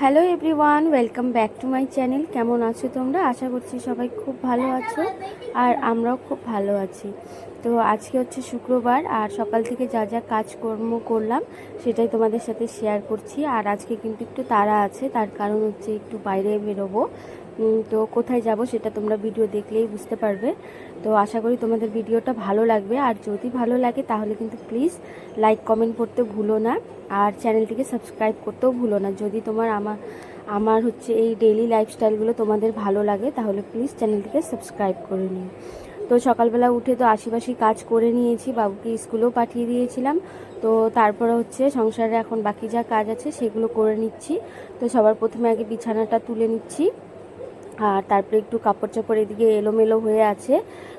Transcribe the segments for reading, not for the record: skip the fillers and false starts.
Hello everyone, welcome back to my channel. কেমন আছো তোমরা? আশা করছি সবাই খুব ভালো আছো, আর আমরাও খুব ভালো আছি। তো আজকে হচ্ছে শুক্রবার, আর সকাল থেকে যা যা কাজকর্ম করলাম সেটাই তোমাদের সাথে শেয়ার করছি। আর আজকে কিন্তু একটু তাড়া আছে, তার কারণ হচ্ছে একটু বাইরে বেরোবো। তো কোথায় যাব সেটা তোমরা ভিডিও দেখলেই বুঝতে পারবে। তো আশা করি তোমাদের ভিডিওটা ভালো লাগবে, আর যদি ভালো লাগে তাহলে কিন্তু প্লিজ লাইক কমেন্ট করতে ভুলো না, আর চ্যানেলটিকে সাবস্ক্রাইব করতেও ভুলো না। যদি তোমার আমার হচ্ছে এই ডেইলি লাইফস্টাইলগুলো তোমাদের ভালো লাগে তাহলে প্লিজ চ্যানেলটিকে সাবস্ক্রাইব করে নিও। তো সকালবেলা উঠে তো আশিপাশি কাজ করে নিয়েছি, বাবুকে স্কুলেও পাঠিয়ে দিয়েছিলাম। তো তারপরে হচ্ছে সংসারে এখন বাকি যা কাজ আছে সেগুলো করে নিচ্ছি। তো সবার প্রথমে আগে বিছানাটা তুলে নিচ্ছি, আর তারপরে একটু কাপড় চাপড় এদিকে এলোমেলো হয়ে আছে,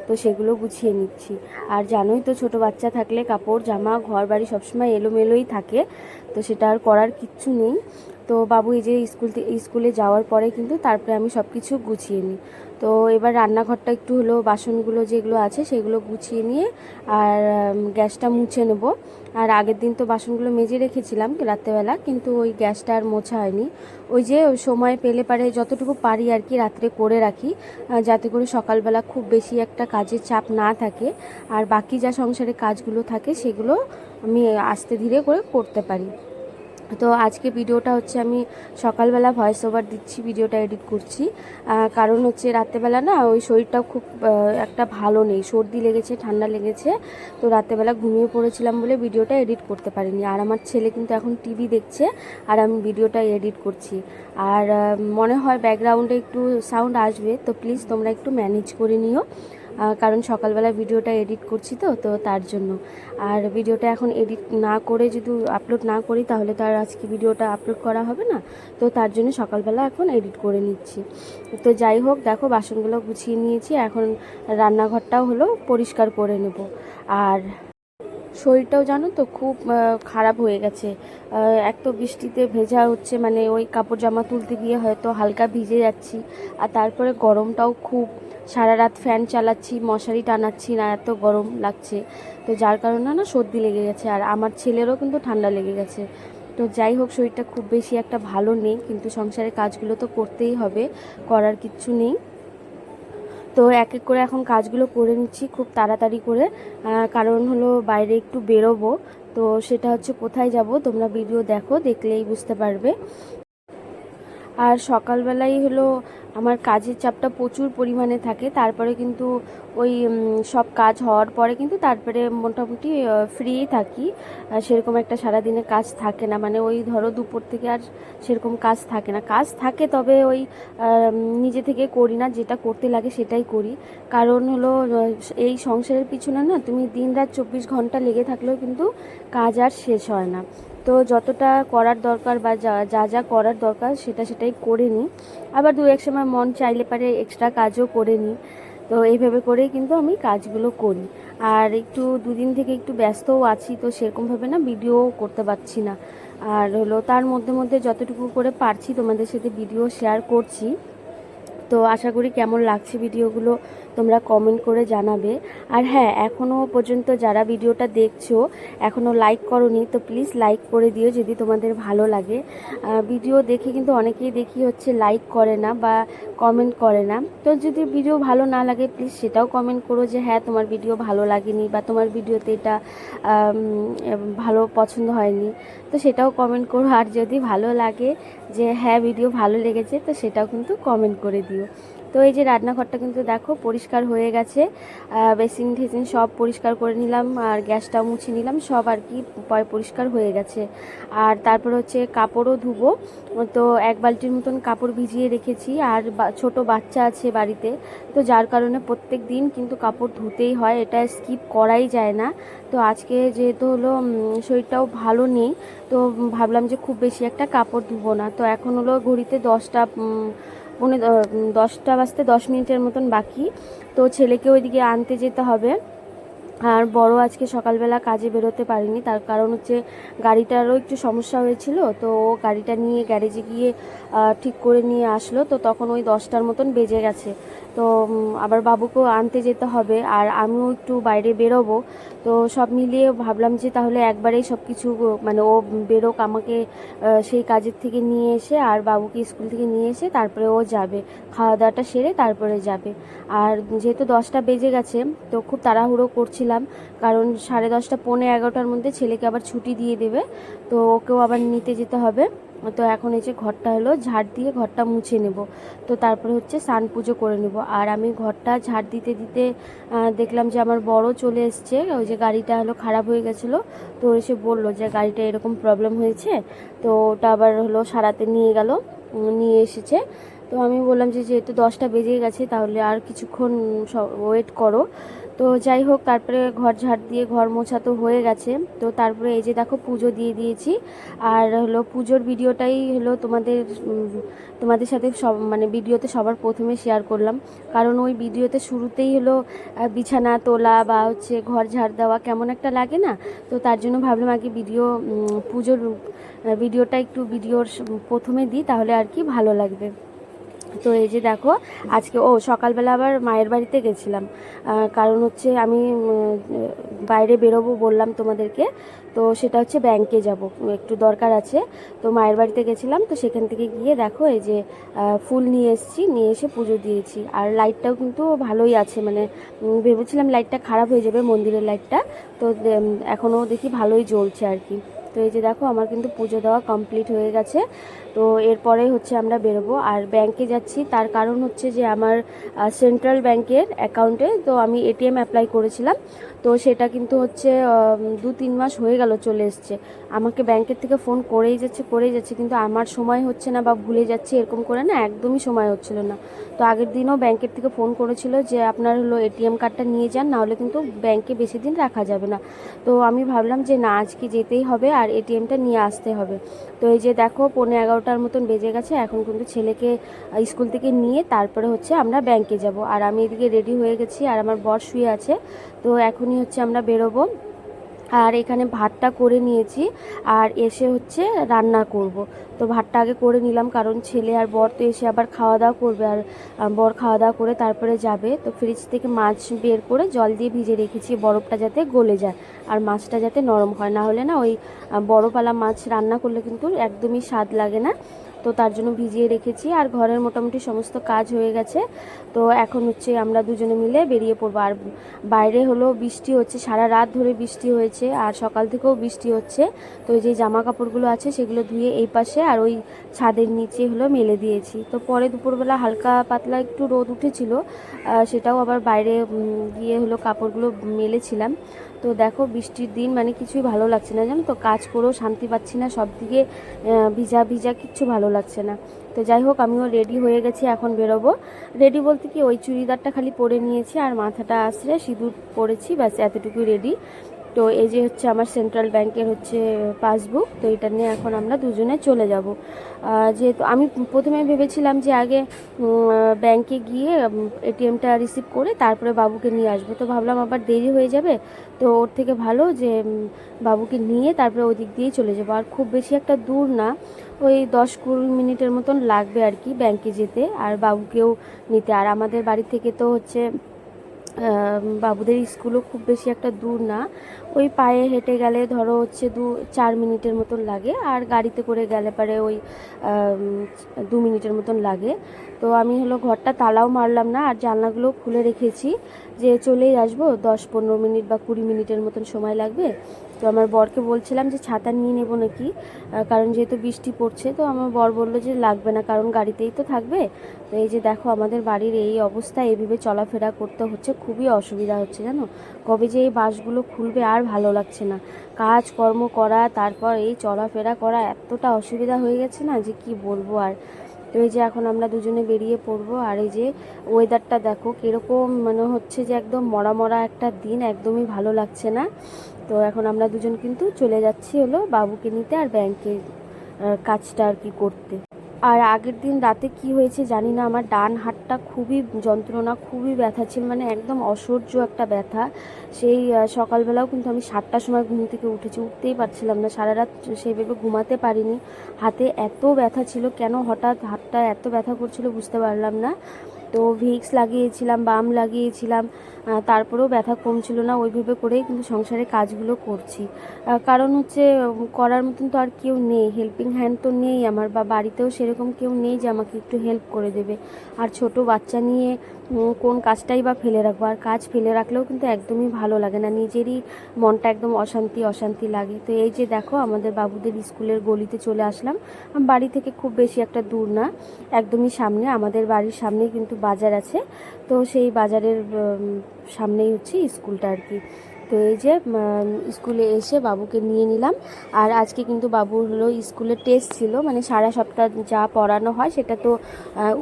তো সেগুলো গুছিয়ে নিচ্ছি। আর জানোই তো, ছোট বাচ্চা থাকলে কাপড় জামা ঘর বাড়ি সবসময় এলোমেলোই থাকে, তো সেটা আর করার কিচ্ছু নেই। তো বাবু এই যে স্কুলে যাওয়ার পরে কিন্তু তারপরে আমি সব কিছু গুছিয়ে নিই। তো এবার রান্নাঘরটা একটু হলো বাসনগুলো যেগুলো আছে সেগুলো গুছিয়ে নিয়ে আর গ্যাসটা মুছে নেব। আর আগের দিন তো বাসনগুলো মেজে রেখেছিলাম রাত্রেবেলা, কিন্তু ওই গ্যাসটা আর মোছা হয়নি। ওই যে সময় পেলে পারে যতটুকু পারি আর কি রাত্রে করে রাখি, যাতে করে সকালবেলা খুব বেশি একটা কাজের চাপ না থাকে, আর বাকি যা সংসারে কাজগুলো থাকে সেগুলো আমি আস্তে ধীরে করে করতে পারি। তো আজকে ভিডিওটা হচ্ছে আমি সকালবেলা ভয়েস ওভার দিচ্ছি, ভিডিওটা এডিট করছি। কারণ হচ্ছে রাত্রেবেলা না ওই শরীরটাও খুব একটা ভালো নেই, সর্দি লেগেছে, ঠান্ডা লেগেছে। তো রাত্রেবেলা ঘুমিয়ে পড়েছিলাম বলে ভিডিওটা এডিট করতে পারিনি। আর আমার ছেলে কিন্তু এখন টিভি দেখছে আর আমি ভিডিওটা এডিট করছি। আর মনে হয় ব্যাকগ্রাউন্ডে একটু সাউন্ড আসবে, তো প্লিজ তোমরা একটু ম্যানেজ করে নিও, কারণ সকালবেলা ভিডিওটা এডিট করছি তো তার জন্য। আর ভিডিওটা এখন এডিট না করে যদি আপলোড না করি তাহলে তো আর আজকে ভিডিওটা আপলোড করা হবে না। তো তার জন্য সকালবেলা এখন এডিট করে নিচ্ছি। তো যাই হোক, দেখো বাসনগুলো গুছিয়ে নিয়েছি, এখন রান্নাঘরটাও হলো পরিষ্কার করে নেব। আর শরীরটাও জানো তো খুব খারাপ হয়ে গেছে। এক তো বৃষ্টিতে ভেজা হচ্ছে, মানে ওই কাপড় জামা তুলতে গিয়ে হয়তো হালকা ভিজে যাচ্ছি, আর তারপরে গরমটাও খুব। সারা রাত ফ্যান চালাচ্ছি, মশারি টানাচ্ছি না, এত গরম লাগছে। তো যার কারণে না সর্দি লেগে গেছে, আর আমার ছেলেরও কিন্তু ঠান্ডা লেগে গেছে। তো যাই হোক, শরীরটা খুব বেশি একটা ভালো নেই, কিন্তু সংসারের কাজগুলো তো করতেই হবে, করার কিচ্ছু নেই। তো এক এক করে এখন কাজগুলো করে নিচ্ছি খুব তাড়াতাড়ি করে, কারণ হলো বাইরে একটু বেরোবো। তো সেটা হচ্ছে কোথায় যাব তোমরা ভিডিও দেখো, দেখলেই বুঝতে পারবে। আর সকালবেলাই হলো আমার কাজের চাপটা প্রচুর পরিমাণে থাকে, তারপরে কিন্তু ওই সব কাজ হওয়ার পরে কিন্তু তারপরে মোটামুটি ফ্রি থাকি। সেরকম একটা সারাদিনে কাজ থাকে না, মানে ওই ধরো দুপুর থেকে আর সেরকম কাজ থাকে না। কাজ থাকে, তবে ওই নিজে থেকে করি না, যেটা করতে লাগে সেটাই করি। কারণ হলো এই সংসারের পিছনে না তুমি দিন রাত 24 ঘন্টা লেগে থাকলেও কিন্তু কাজ আর শেষ হয় না। তো যতটা করার দরকার বা যা যা করার দরকার সেটাই করে নিই। আবার দু এক সময় মন চাইলে পারে এক্সট্রা কাজও করে নিই। তো এইভাবে করেই কিন্তু আমি কাজগুলো করি। আর একটু দুদিন থেকে একটু ব্যস্তও আছি, তো সেরকমভাবে না ভিডিও করতে পারছি না। আর হলো তার মধ্যে মধ্যে যতটুকু করে পারছি তোমাদের সাথে ভিডিও শেয়ার করছি। তো আশা করি কেমন লাগছে ভিডিওগুলো তোমরা কমেন্ট করে জানাবে। আর হ্যাঁ, এখনও পর্যন্ত যারা ভিডিওটা দেখছো এখনও লাইক করোনি, তো প্লিজ লাইক করে দিও যদি তোমাদের ভালো লাগে। ভিডিও দেখে কিন্তু অনেকেই দেখি হচ্ছে লাইক করে না বা কমেন্ট করে না। তো যদি ভিডিও ভালো না লাগে প্লিজ সেটাও কমেন্ট করো যে হ্যাঁ তোমার ভিডিও ভালো লাগেনি, বা তোমার ভিডিওতে এটা ভালো পছন্দ হয়নি, তো সেটাও কমেন্ট করো। আর যদি ভালো লাগে যে হ্যাঁ ভিডিও ভালো লেগেছে, তো সেটাও কিন্তু কমেন্ট করে দিও। তো এই যে রান্নাঘরটা কিন্তু দেখো পরিষ্কার হয়ে গেছে, বেসিন টেসিন সব পরিষ্কার করে নিলাম, আর গ্যাসটাও মুছে নিলাম, সব আর কি পরিষ্কার হয়ে গেছে। আর তারপর হচ্ছে কাপড়ও ধুবো। তো এক বালতির মতন কাপড় ভিজিয়ে রেখেছি, আর ছোট বাচ্চা আছে বাড়িতে, তো যার কারণে প্রত্যেক দিন কিন্তু কাপড় ধুতেই হয়, এটা স্কিপ করাই যায় না। তো আজকে যেহেতু হলো শরীরটাও ভালো নেই, তো ভাবলাম যে খুব বেশি একটা কাপড় ধুবো না। তো এখন হলো ঘড়িতে 10টা বাজতে 10 মিনিটের মতন বাকি। তো ছেলেকে ওইদিকে আনতে যেতে হবে। আর বড় আজকে সকালবেলা কাজে বেরোতে পারিনি, তার কারণ হচ্ছে গাড়িটারও একটু সমস্যা হয়েছিল। তো ও গাড়িটা নিয়ে গ্যারেজে গিয়ে ঠিক করে নিয়ে আসলো, তো তখন ওই 10টার মতন বেজে গেছে। তো আবার বাবুকেও আনতে যেতে হবে, আর আমিও একটু বাইরে বেরোবো। তো সব মিলিয়ে ভাবলাম যে তাহলে একবারেই সব কিছু মানে ও বেরোক, আমাকে সেই কাজের থেকে নিয়ে এসে আর বাবুকে স্কুল থেকে নিয়ে এসে তারপরে ও যাবে, খাওয়া দাওয়াটা সেরে তারপরে যাবে। আর যেহেতু 10টা বেজে গেছে, তো খুব তাড়াহুড়ো করছিলাম, কারণ 10:30 পৌনে 11টার মধ্যে ছেলেকে আবার ছুটি দিয়ে দেবে, তো ওকেও আবার নিতে যেতে হবে। তো এখন এই যে ঘরটা হলো ঝাড় দিয়ে ঘরটা মুছে নেব, তো তারপরে হচ্ছে স্নান পুজো করে নেব। আর আমি ঘরটা ঝাড় দিতে দিতে দেখলাম যে আমার বড় চলে এসছে, ওই যে গাড়িটা হলো খারাপ হয়ে গেছিলো, তো এসে বললো যে গাড়িটা এরকম প্রবলেম হয়েছে, তো ওটা আবার হলো সারাতে নিয়ে গেল, নিয়ে এসেছে। তো আমি বললাম যে যেহেতু 10টা বেজে গেছে তাহলে আর কিছুক্ষণ ওয়েট করো। তো যাই হোক, তারপরে ঘর ঝাড় দিয়ে ঘর মোছা তো হয়ে গেছে। তো তারপরে এই যে দেখো পুজো দিয়ে দিয়েছি, আর হলো পুজোর ভিডিওটাই হলো তোমাদের সাথে সব মানে ভিডিওতে সবার প্রথমে শেয়ার করলাম, কারণ ওই ভিডিওতে শুরুতেই হলো বিছানা তোলা বা হচ্ছে ঘর ঝাড় দেওয়া কেমন একটা লাগে না, তো তার জন্য ভাবলাম আগে পুজোর ভিডিওটা একটু ভিডিওর প্রথমে দিই, তাহলে আর কি ভালো লাগবে। তো এই যে দেখো, আজকে সকালবেলা আবার মায়ের বাড়িতে গেছিলাম, কারণ হচ্ছে আমি বাইরে বেরোবো বললাম তোমাদেরকে, তো সেটা হচ্ছে ব্যাংকে যাব, একটু দরকার আছে। তো মায়ের বাড়িতে গেছিলাম, তো সেখান থেকে গিয়ে দেখো এই যে ফুল নিয়ে এসেছি, নিয়ে এসে পুজো দিয়েছি। আর লাইটটাও কিন্তু ভালোই আছে, মানে ভেবেছিলাম লাইটটা খারাপ হয়ে যাবে, মন্দিরের লাইটটা, তো এখনও দেখি ভালোই জ্বলছে আর কি। তো এই যে দেখো আমার কিন্তু পুজো দেওয়া কমপ্লিট হয়ে গেছে। তো এরপরে হচ্ছে আমরা বেরোবো আর ব্যাংকে যাচ্ছি, তার কারণ হচ্ছে যে আমার সেন্ট্রাল ব্যাংকের অ্যাকাউন্টে তো আমি এটিএম অ্যাপ্লাই করেছিলাম, তো সেটা কিন্তু হচ্ছে 2-3 মাস হয়ে গেল চলে এসছে। আমাকে ব্যাংকের থেকে ফোন করেই যাচ্ছে, কিন্তু আমার সময় হচ্ছে না বা ভুলে যাচ্ছে, এরকম করে না একদমই সময় হচ্ছিল না। তো আগের দিনও ব্যাংকের থেকে ফোন করেছিল যে আপনার হলো এটিএম কার্ডটা নিয়ে যান, নাহলে কিন্তু ব্যাংকে বেশি দিন রাখা যাবে না। তো আমি ভাবলাম যে না, আজকে যেতেই হবে আর এটিএমটা নিয়ে আসতে হবে। তো এই যে দেখো 11:15 মতন বেজে গেছে, এখন কিন্তু ছেলেকে স্কুল থেকে নিয়ে তারপরে হচ্ছে আমরা ব্যাংকে যাব। আর আমি এদিকে রেডি হয়ে গেছি আর আমার বর শুয়ে আছে, তো এখনই হচ্ছে আমরা বেরোবো। আর এখানে ভাতটা করে নিয়েছি, আর এসে হচ্ছে রান্না করব। তো ভাতটা আগে করে নিলাম, কারণ ছেলে আর বর তো এসে আবার খাওয়া দাওয়া করবে, আর বর খাওয়া দাওয়া করে তারপরে যাবে। তো ফ্রিজ থেকে মাছ বের করে জল দিয়ে ভিজে রেখেছি, বরফটা যাতে গলে যায় আর মাছটা যাতে নরম হয়, না হলে না ওই বরফওয়ালা মাছ রান্না করলে কিন্তু একদমই স্বাদ লাগে না। তো তার জন্য ভিজিয়ে রেখেছি, আর ঘরের মোটামুটি সমস্ত কাজ হয়ে গেছে। তো এখন হচ্ছে আমরা দুজনে মিলে বেরিয়ে পড়বো। আর বাইরে হলো বৃষ্টি হচ্ছে, সারা রাত ধরে বৃষ্টি হয়েছে আর সকাল থেকেও বৃষ্টি হচ্ছে। তো এই যে জামা কাপড়গুলো আছে সেগুলো ধুয়ে এই পাশে আর ওই ছাদের নিচে হলো মেলে দিয়েছি। তো পরে দুপুরবেলা হালকা পাতলা একটু রোদ উঠেছিল, সেটাও আবার বাইরে গিয়ে হলো কাপড়গুলো মেলেছিলাম। তো দেখো বৃষ্টির দিন মানে কিছুই ভালো লাগছে না, জানো তো, কাজ করেও শান্তি পাচ্ছি না, সব দিকে ভিজা ভিজা, কিচ্ছু ভালো লাগছে না। তো যাই হোক, আমিও রেডি হয়ে গেছি, এখন বেরোবো। রেডি বলতে কি, ওই চুড়িদারটা খালি পরে নিয়েছি আর মাথাটা আছড়ে সিঁদুর পরেছি, ব্যাস এতটুকুই রেডি। তো এই যে হচ্ছে আমার সেন্ট্রাল ব্যাংকের হচ্ছে পাসবুক, তো এটা নিয়ে এখন আমরা দুজনে চলে যাব। যেহেতু আমি প্রথমে ভেবেছিলাম যে আগে ব্যাংকে গিয়ে এটিএমটা রিসিভ করে তারপরে বাবুকে নিয়ে আসবো, তো ভাবলাম আবার দেরি হয়ে যাবে, তো ওর থেকে ভালো যে বাবুকে নিয়ে তারপরে ওই দিক দিয়েই চলে যাবো। আর খুব বেশি একটা দূর না, ওই 10-20 মিনিটের মতন লাগবে আর কি ব্যাংকে যেতে আর বাবুকেও নিতে। আর আমাদের বাড়ি থেকে তো হচ্ছে বাবুদের স্কুলও খুব বেশি একটা দূর না, ওই পায়ে হেঁটে গেলে ধরো হচ্ছে 2-4 মিনিটের মতন লাগে, আর গাড়িতে করে গেলে পারে ওই 2 মিনিটের মতন লাগে। তো আমি হলো ঘরটা তালাও মারলাম না আর জানলাগুলো খুলে রেখেছি, যে চলেই আসবো, 10-15 মিনিট বা 20 মিনিটের মতন সময় লাগবে। তো আমার বরকে বলছিলাম যে ছাতা নিয়ে নেবো নাকি, কারণ যেহেতু বৃষ্টি পড়ছে। তো আমার বর বললো যে লাগবে না, কারণ গাড়িতেই তো থাকবে। তো এই যে দেখো আমাদের বাড়ির এই অবস্থা, এইভাবে চলাফেরা করতে হচ্ছে, খুবই অসুবিধা হচ্ছে জানো। কবে যে এই বাসগুলো খুলবে আর ভালো লাগছে না, কাজকর্ম করা তারপর এই চলাফেরা করা এতটা অসুবিধা হয়ে গেছে না যে কি বলবো আর। তো এই যে এখন আমরা দুজনে বেরিয়ে পড়বো, আর এই যে ওয়েদারটা দেখো কীরকম, মনে হচ্ছে যে একদম মরা মরা একটা দিন, একদমই ভালো লাগছে না। তো এখন আমরা দুজন কিন্তু চলে যাচ্ছি হলো বাবুকে নিতে আর ব্যাংকে কাজটা আর কি করতে। আর আগের দিন রাতে কি হয়েছে জানি না, আমার ডান হাতটা খুবই যন্ত্রণা, খুবই ব্যথা ছিল, মানে একদম অসহ্য একটা ব্যথা। সেই সকালবেলাও কিন্তু আমি 7টার সময় ঘুম থেকে উঠতেই পারছিলাম না, সারা রাত সেইভাবে ঘুমাতে পারিনি। হাতে এত ব্যথা ছিল, কেন হঠাৎ হাতটা এত ব্যথা করছিল বুঝতে পারলাম না। তো ভিক্স লাগিয়েছিলাম, বাম লাগিয়েছিলাম, তারপরেও ব্যথা কমছিল না। ওইভাবে করেই কিন্তু সংসারের কাজগুলো করছি। কারণ হচ্ছে করার মতন তো আর কেউ নেই, হেল্পিং হ্যান্ড তো নেই আমার, বা বাড়িতেও সেরকম কেউ নেই যে আমাকে একটু হেল্প করে দেবে। আর ছোট বাচ্চা নিয়ে কোন কাজটাই বা ফেলে রাখবো, আর কাজ ফেলে রাখলেও কিন্তু একদমই ভালো লাগে না, নিজেরই মনটা একদম অশান্তি অশান্তি লাগে। তো এই যে দেখো আমাদের বাবুদের স্কুলের গলিতে চলে আসলাম। বাড়ি থেকে খুব বেশি একটা দূর না, একদমই সামনে, আমাদের বাড়ির সামনেই কিন্তু বাজার আছে। তো সেই বাজারের সামনেই হচ্ছে স্কুলটা আর কি। তো এই যে স্কুলে এসে বাবুকে নিয়ে নিলাম। আর আজকে কিন্তু বাবুর হলো স্কুলের টেস্ট ছিল, মানে সারা সপ্তাহ যা পড়ানো হয় সেটা তো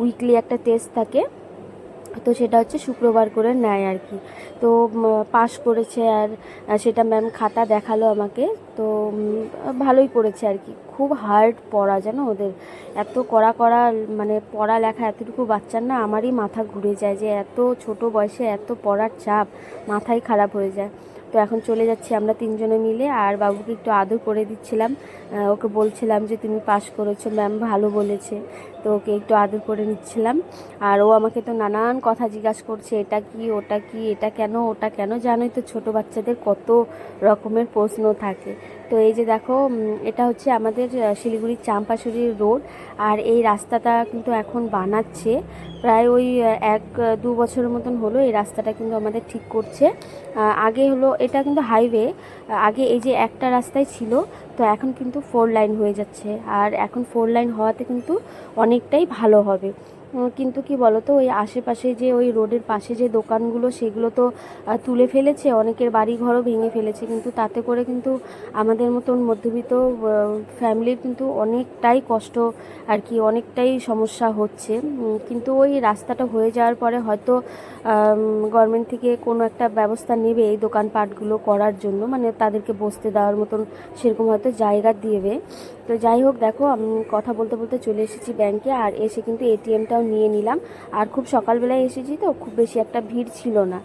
উইকলি একটা টেস্ট থাকে, তো সেটা হচ্ছে শুক্রবার করে নেয় আর কি। তো পাশ করেছে, আর সেটা ম্যাম খাতা দেখালো আমাকে। তো ভালোই করেছে আর কি। খুব হার্ড পড়া জানো ওদের, এত কড়া কড়া, মানে পড়ালেখা এতটুকু বাচ্চার না আমারই মাথা ঘুরে যায় যে এত ছোট বয়সে এত পড়ার চাপ, মাথাই খারাপ হয়ে যায়। তো এখন চলে যাচ্ছি আমরা তিনজনে মিলে, আর বাবুকে একটু আদর করে দিচ্ছিলাম। ওকে বলছিলাম যে তুমি পাস করেছো, ম্যাম ভালো বলেছে। তো ওকে একটু আদর করে নিচ্ছিলাম। আর ও আমাকে তো নানান কথা জিজ্ঞাসা করছে, এটা কি ওটা কি, এটা কেন ওটা কেন। জানোই তো ছোট বাচ্চাদের কত রকমের প্রশ্ন থাকে। তো এই যে দেখো এটা হচ্ছে আমাদের শিলিগুড়ির চাম্পাশরী রোড। আর এই রাস্তাটা কিন্তু এখন বানাচ্ছে, প্রায় ওই 1-2 বছরের মতন হলো এই রাস্তাটা কিন্তু আমাদের ঠিক করছে। আগে হলো এটা কিন্তু হাইওয়ে, আগে এই যে একটা রাস্তায় ছিল, তো এখন কিন্তু 4 লাইন হয়ে যাচ্ছে। আর এখন 4 লাইন হওয়াতে কিন্তু অনেকটাই ভালো হবে। কিন্তু কি বলতো, ওই আশেপাশে যে ওই রোডের পাশে যে দোকানগুলো সেগুলো তো তুলে ফেলেছে, অনেকের বাড়ি ঘরও ভেঙে ফেলেছে, কিন্তু তাতে করে কিন্তু আমাদের মতন মধ্যবিত্ত ফ্যামিলির কিন্তু অনেকটাই কষ্ট আর কি, অনেকটাই সমস্যা হচ্ছে। কিন্তু ওই রাস্তাটা হয়ে যাওয়ার পরে হয়তো গভর্নমেন্ট থেকে কোনো একটা ব্যবস্থা নেবে এই দোকানপাটগুলো করার জন্য, মানে তাদেরকে বসতে দেওয়ার মতন সেরকম হয়তো জায়গা দেবে। তো যাই হোক, দেখো আমি কথা বলতে বলতে চলে এসেছি ব্যাংকে, আর এসে কিন্তু এটিএমটাও নিয়ে নিলাম। আর খুব সকালবেলায় এসেছি তো খুব বেশি একটা ভিড় ছিল না।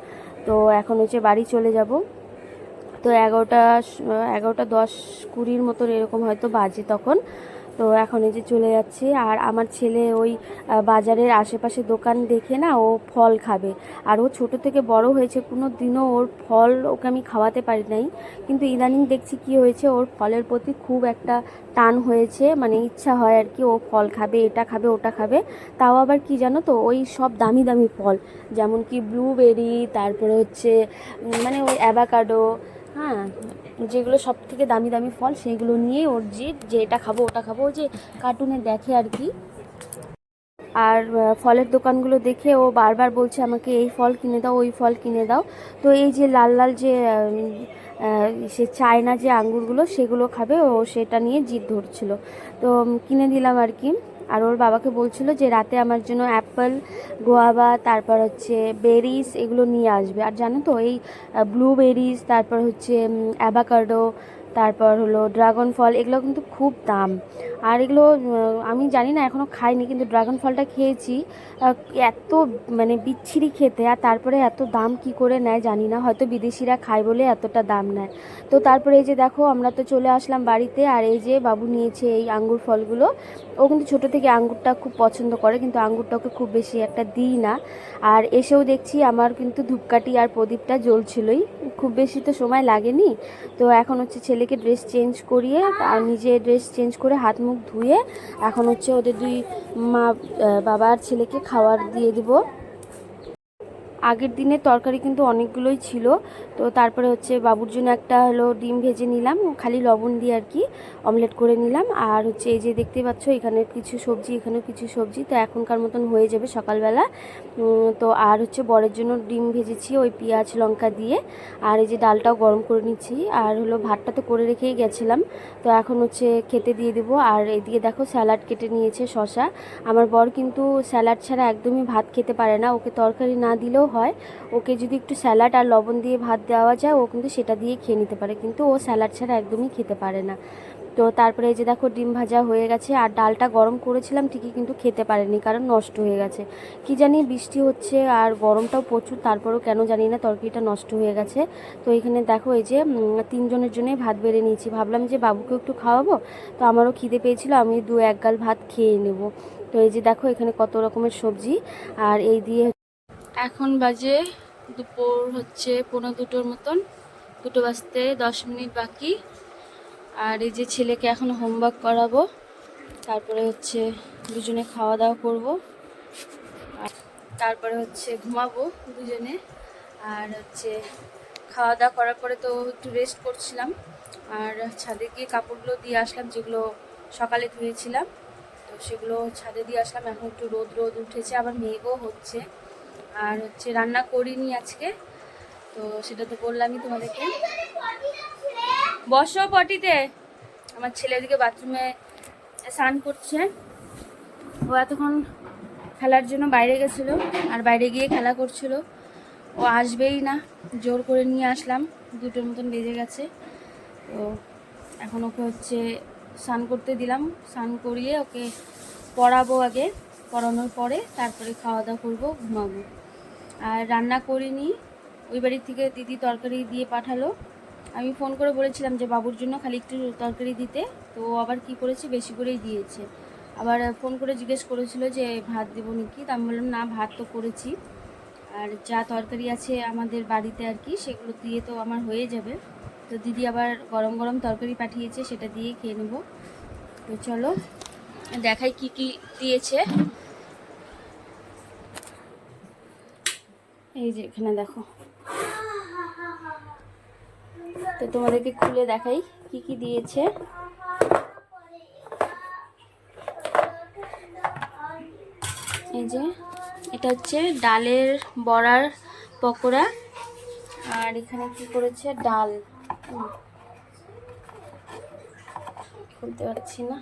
তো এখন হচ্ছে বাড়ি চলে যাব। তো 11টা 10-20 মতন এরকম হয়তো বাজে তখন। তো এখন এই যে চলে যাচ্ছি। আর আমার ছেলে ওই বাজারের আশেপাশে দোকান দেখে না ও ফল খাবে। আর ও ছোট থেকে বড় হয়েছে, কোনো দিনও ওর ফল ওকে আমি খাওয়াতে পারি নাই, কিন্তু ইদানিং দেখছি কি হয়েছে, ওর ফলের প্রতি খুব একটা টান হয়েছে, মানে ইচ্ছা হয় আর কি, ও ফল খাবে, এটা খাবে ওটা খাবে। তাও আবার কি জানো তো, ওই সব দামি দামি ফল, যেমন কি ব্লুবেরি, তারপরে হচ্ছে মানে ওই অ্যাভাকাডো, হ্যাঁ, যেগুলো সব থেকে দামি দামি ফল সেগুলো নিয়ে ওর জিদ যে এটা খাবো ওটা খাবো, ওই যে কার্টুনে দেখে আর কি। আর ফলের দোকানগুলো দেখে ও বারবার বলছে আমাকে এই ফল কিনে দাও, ওই ফল কিনে দাও। তো এই যে লাল লাল যে সে চায়না যে আঙ্গুরগুলো সেগুলো খাবে, ও সেটা নিয়ে জিদ ধরছিল। তো কিনে দিলাম আর কি। আর ওর বাবাকে বলছিল যে রাতে আমার জন্য অ্যাপেল, গোয়াভা, তারপর হচ্ছে বেরিস এগুলো নিয়ে আসবে। আর জানো তো এই ব্লুবেরিজ, তারপর হচ্ছে অ্যাভাকাডো, তারপর হলো ড্রাগন ফল, এগুলো কিন্তু খুব দাম। আর এগুলো আমি জানি না, এখনও খাইনি, কিন্তু ড্রাগন ফলটা খেয়েছি। এত মানে বিচ্ছিরি খেতে, আর তারপরে এত দাম কি করে নেয় জানি না, হয়তো বিদেশিরা খায় বলে এতটা দাম নেয়। তো তারপরে এই যে দেখো আমরা তো চলে আসলাম বাড়িতে। আর এই যে বাবু নিয়েছে এই আঙ্গুর ফলগুলো। ও কিন্তু ছোটো থেকে আঙ্গুরটা খুব পছন্দ করে, কিন্তু আঙ্গুরটা ওকে খুব বেশি একটা দিই না। আর এসেও দেখছি আমার কিন্তু ধূপকাঠি আর প্রদীপটা জ্বলছিলই, খুব বেশি তো সময় লাগেনি। তো এখন হচ্ছে ছেলেকে ড্রেস চেঞ্জ করিয়ে, আর নিজে ড্রেস চেঞ্জ করে হাত মুখ ধুয়ে এখন হচ্ছে ওদের দুই মা, বাবা আর ছেলেকে খাবার দিয়ে দিব। আগের দিনের তরকারি কিন্তু অনেকগুলোই ছিল। তো তারপরে হচ্ছে বাবুর জন্য একটা হলো ডিম ভেজে নিলাম খালি লবণ দিয়ে আর কি, অমলেট করে নিলাম। আর হচ্ছে এই যে দেখতে পাচ্ছ এখানে কিছু সবজি, এখানেও কিছু সবজি, তো এখনকার মতন হয়ে যাবে সকালবেলা। তো আর হচ্ছে বরের জন্য ডিম ভেজেছি ওই পেঁয়াজ লঙ্কা দিয়ে। আর এই যে ডালটাও গরম করে নিচ্ছি। আর হলো ভাতটা তো করে রেখেই গেছিলাম, তো এখন হচ্ছে খেতে দিয়ে দেবো। আর এদিকে দেখো স্যালাড কেটে নিয়েছে, শশা। আমার বর কিন্তু স্যালাড ছাড়া একদমই ভাত খেতে পারে না, ওকে তরকারি না দিলেও হয়, ওকে যদি একটু স্যালাড আর লবণ দিয়ে ভাত দেওয়া যায় ও কিন্তু সেটা দিয়ে খেয়ে নিতে পারে, কিন্তু ও স্যালাড ছাড়া একদমই খেতে পারে না। তো তারপরে এই যে দেখো ডিম ভাজা হয়ে গেছে। আর ডালটা গরম করেছিলাম ঠিকই, কিন্তু খেতে পারেনি কারণ নষ্ট হয়ে গেছে। কি জানি বৃষ্টি হচ্ছে আর গরমটাও প্রচুর, তারপরেও কেন জানি না তরকারিটা নষ্ট হয়ে গেছে। তো এখানে দেখো এই যে তিনজনের জন্যই ভাত বেড়ে নিয়েছি, ভাবলাম যে বাবুকেও একটু খাওয়াবো, তো আমারও খিদে পেয়েছিল, আমি 2-1 গাল ভাত খেয়ে নেব। তো এই যে দেখো এখানে কত রকমের সবজি। আর এই দিয়ে এখন বাজে দুপুর হচ্ছে 1:45 মতন, 2টো বাজতে 10 মিনিট বাকি। আর এই যে ছেলেকে এখন হোমওয়ার্ক করাবো, তারপরে হচ্ছে দুজনে খাওয়া দাওয়া করবো, তারপরে হচ্ছে ঘুমাবো দুজনে। আর হচ্ছে খাওয়া দাওয়া করার পরে তো একটু রেস্ট করছিলাম, আর ছাদে গিয়ে কাপড়গুলো দিয়ে আসলাম যেগুলো সকালে ধুয়েছিলাম, তো সেগুলো ছাদে দিয়ে আসলাম। এখন একটু রোদ রোদ উঠেছে, আবার মেঘও হচ্ছে। আর হচ্ছে রান্না করিনি আজকে, তো সেটা তো বললামই তোমাদেরকে। বসো পটিতে। আমার ছেলে ওদিকে বাথরুমে স্নান করছে। ও এতক্ষণ খেলার জন্য বাইরে গেছিলো, আর বাইরে গিয়ে খেলা করছিল। ও আসবেই না, জোর করে নিয়ে আসলাম, 2টোর মতন বেজে গেছে। তো এখন ওকে হচ্ছে স্নান করতে দিলাম, স্নান করিয়ে ওকে পড়াবো আগে, পড়ানোর পরে তারপরে খাওয়া দাওয়া করবো, ঘুমাবো। আর রান্না করিনি, ওই বাড়ির থেকে দিদি তরকারি দিয়ে পাঠালো। আমি ফোন করে বলেছিলাম যে বাবুর জন্য খালি একটু তরকারি দিতে, তো ও আবার কী করেছে, বেশি করেই দিয়েছে। আবার ফোন করে জিজ্ঞেস করেছিল যে ভাত দেবো নাকি, তা আমি বললাম না, ভাত তো করেছি, আর যা তরকারি আছে আমাদের বাড়িতে আর কি সেগুলো দিয়ে তো আমার হয়ে যাবে। তো দিদি আবার গরম গরম তরকারি পাঠিয়েছে, সেটা দিয়ে খেয়ে নেবো। তো চলো দেখাই কি কি দিয়েছে। এই যে এখানে দেখো, তো তোমাদেরকে খুলে দেখাই কি কি দিয়েছে। এই যে এটা হচ্ছে ডালের বড়ার পকোড়া, আর এখানে কি করেছে, ডাল, খুলতে পারছি না,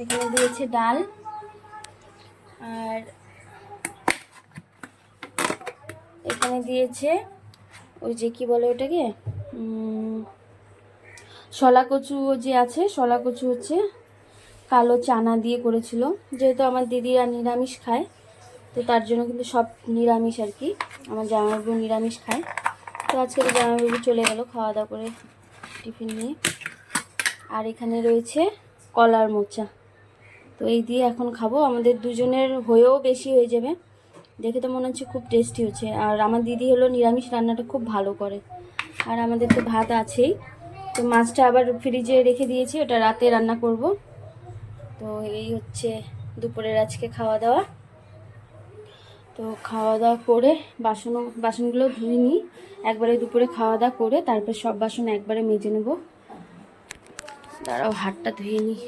এখানে দিয়েছে ডাল, আর এখানে দিয়েছে ওই যে কি বলে ওটাকে, শলা কচু যে আছে, শলা কচু হচ্ছে কালো চানা দিয়ে করেছিল। যেহেতু আমার দিদিরা নিরামিষ খায়, তো তার জন্য কিন্তু সব নিরামিষ আর কি। আমার জামাইবাবু নিরামিষ খায়, তো আজকে তো জামাইবাবু চলে গেল খাওয়া দাওয়া করে টিফিন নিয়ে। আর এখানে রয়েছে কলার মোচা, তো এই দিয়ে এখন খাবো। আমাদের দুজনের হয়েও বেশি হয়ে যাবে, দেখে তো মনে হচ্ছে খুব টেস্টি হচ্ছে। আর আমার দিদি হলো নিরামিষ রান্নাটা খুব ভালো করে। আর আমাদের তো ভাত আছেই, তো মাছটা আবার ফ্রিজে রেখে দিয়েছি, ওটা রাতে রান্না করব। তো এই হচ্ছে দুপুরের আজকে খাওয়া দাওয়া। তো খাওয়া দাওয়া করে বাসনগুলো ধুয়ে নিই একবারে, দুপুরে খাওয়া দাওয়া করে তারপর সব বাসন একবারে মেজে নেব। দাঁড়াও হাতটা ধুয়ে নিই।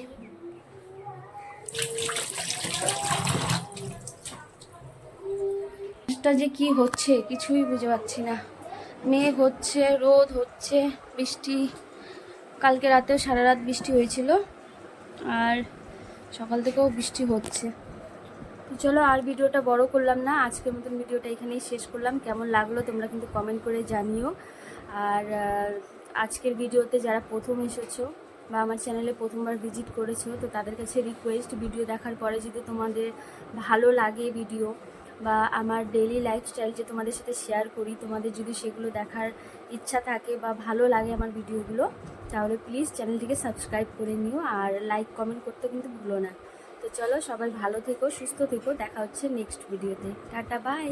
যে কি হচ্ছে কিছুই বুঝতে পারছি না, মেঘ হচ্ছে, রোদ হচ্ছে, বৃষ্টি, কালকে রাতেও সারা রাত বৃষ্টি হয়েছিল, আর সকাল থেকেও বৃষ্টি হচ্ছে। তো চলো আর ভিডিওটা বড় করলাম না, আজকের মতন ভিডিওটা এখানেই শেষ করলাম। কেমন লাগলো তোমরা কিন্তু কমেন্ট করে জানিও। আর আজকের ভিডিওতে যারা প্রথম এসেছো বা আমার চ্যানেলে প্রথমবার ভিজিট করেছো, তো তাদের কাছে রিকোয়েস্ট, ভিডিও দেখার পরে যদি তোমাদের ভালো লাগে ভিডিও বা আমার ডেইলি লাইফস্টাইল যে তোমাদের সাথে শেয়ার করি, তোমাদের যদি সেগুলো দেখার ইচ্ছা থাকে বা ভালো লাগে আমার ভিডিওগুলো, তাহলে প্লিজ চ্যানেলটিকে সাবস্ক্রাইব করে নিও, আর লাইক কমেন্ট করতে কিন্তু ভুলো না। তো চলো সবাই ভালো থেকো, সুস্থ থেকো, দেখা হচ্ছে নেক্সট ভিডিওতে। Tata bye.